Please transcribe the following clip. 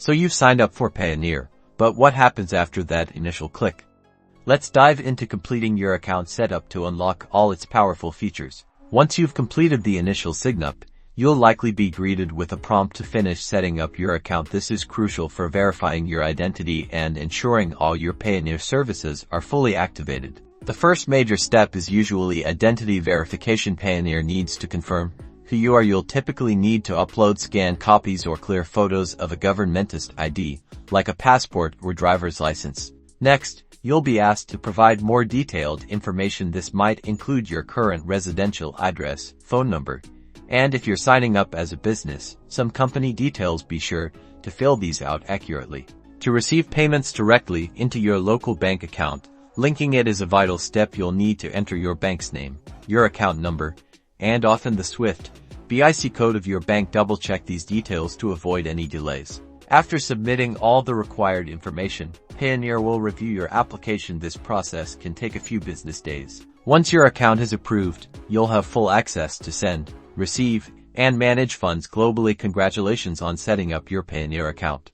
So you've signed up for Payoneer, but what happens after that initial click? Let's dive into completing your account setup to unlock all its powerful features. Once you've completed the initial signup, you'll likely be greeted with a prompt to finish setting up your account. This is crucial for verifying your identity and ensuring all your Payoneer services are fully activated. The first major step is usually identity verification. Payoneer needs to confirm who you are. You'll typically need to upload scanned copies or clear photos of a governmental ID, like a passport or driver's license. Next, you'll be asked to provide more detailed information. This might include your current residential address, phone number, and if you're signing up as a business, some company details. Be sure to fill these out accurately. To receive payments directly into your local bank account, linking it is a vital step. You'll need to enter your bank's name, your account number, and often the SWIFT BIC code of your bank. Double-check these details to avoid any delays. After submitting all the required information, Payoneer will review your application. This process can take a few business days. Once your account is approved, you'll have full access to send, receive, and manage funds globally. Congratulations on setting up your Payoneer account.